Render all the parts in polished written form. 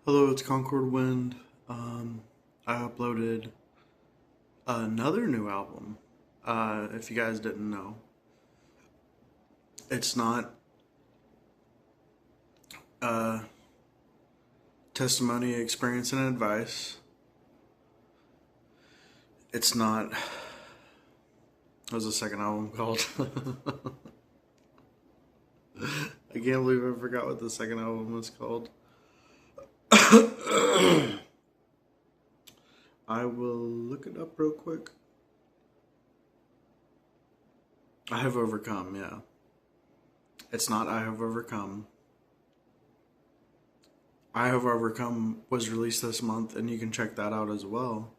Hello, it's Concord Wind. I uploaded another new album. If you guys didn't know, it's not uh, testimony, experience, and advice. It's not. What was the second album called? I can't believe I forgot what the second album was called. I will look it up real quick. I Have Overcome, yeah. It's not I Have Overcome. I Have Overcome was released this month, and you can check that out as well.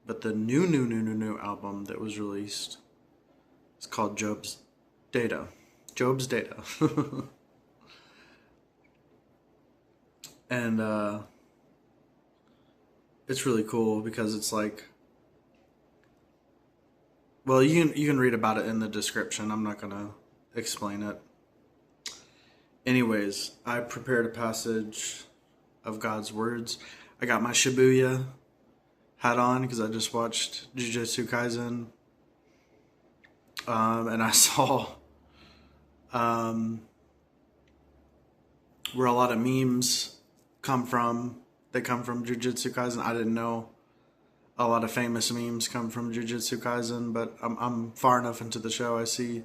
But the new album that was released is called Job's Data. Job's Data. And it's really cool because it's like, well, you can read about it in the description. I'm not gonna explain it. Anyways, I prepared a passage of God's words. I got my Shibuya hat on because I just watched Jujutsu Kaisen, and I saw where a lot of memes come from. They come from Jujutsu Kaisen. I didn't know a lot of famous memes come from Jujutsu Kaisen, but I'm far enough into the show. I see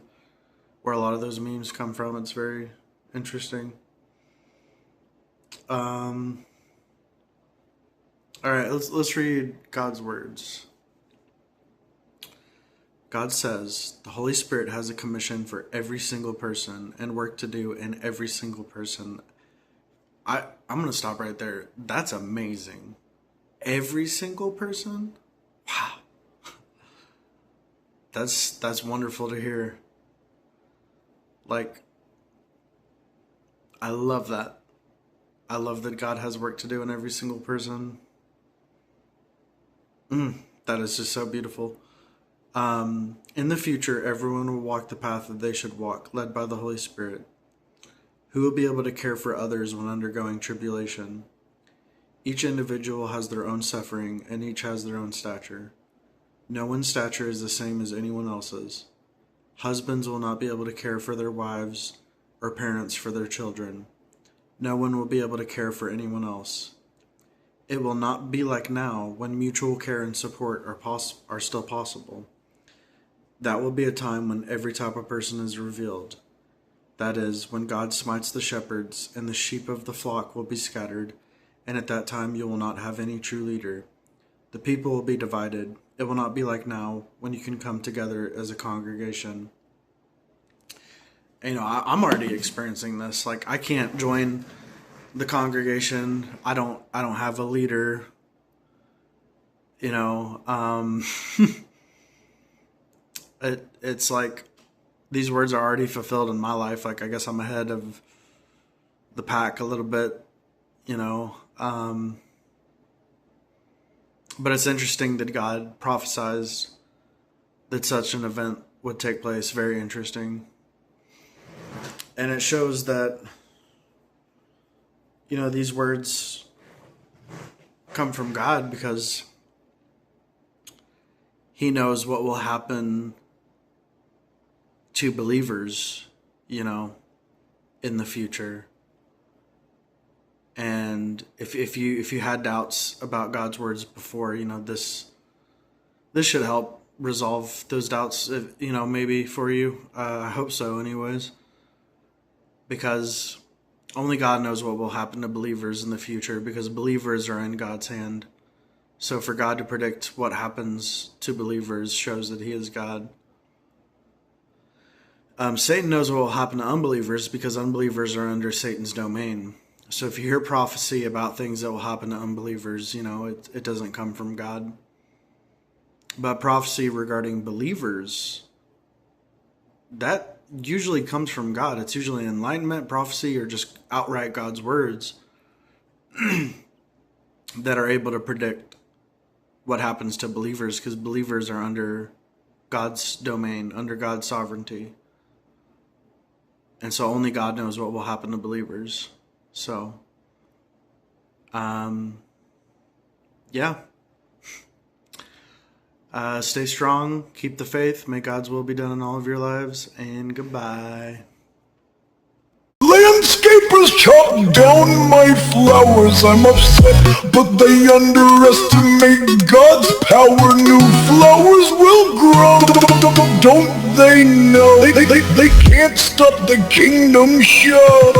where a lot of those memes come from. It's very interesting. All right, let's read God's words. God says, the Holy Spirit has a commission for every single person and work to do in every single person. I'm going to stop right there. That's amazing. Every single person? Wow. That's wonderful to hear. Like, I love that. I love that God has work to do in every single person. That is just so beautiful. In the future, everyone will walk the path that they should walk, led by the Holy Spirit. Who will be able to care for others when undergoing tribulation? Each individual has their own suffering, and each has their own stature. No one's stature is the same as anyone else's. Husbands will not be able to care for their wives, or parents for their children. No one will be able to care for anyone else. It will not be like now, when mutual care and support are still possible. That will be a time when every type of person is revealed. That is, when God smites the shepherds, and the sheep of the flock will be scattered, and at that time you will not have any true leader. The people will be divided. It will not be like now, when you can come together as a congregation. And, I'm already experiencing this. Like, I can't join the congregation. I don't have a leader. It's like these words are already fulfilled in my life. Like, I guess I'm ahead of the pack a little bit, you know. But it's interesting that God prophesies that such an event would take place. Very interesting. And it shows that, these words come from God because He knows what will happen to believers, in the future. And if you had doubts about God's words before, this should help resolve those doubts, maybe for you. I hope so anyways. Because only God knows what will happen to believers in the future, because believers are in God's hand. So for God to predict what happens to believers shows that He is God. Satan knows what will happen to unbelievers because unbelievers are under Satan's domain. So if you hear prophecy about things that will happen to unbelievers, it doesn't come from God. But prophecy regarding believers, that usually comes from God. It's usually enlightenment, prophecy, or just outright God's words that are able to predict what happens to believers, because believers are under God's domain, under God's sovereignty. And so only God knows what will happen to believers. So Yeah. Stay strong, keep the faith, may God's will be done in all of your lives, and goodbye. Landscapers chop down my flowers, I'm upset, but they underestimate God's power. New flowers will grow, don't they know? They can't stop the kingdom show.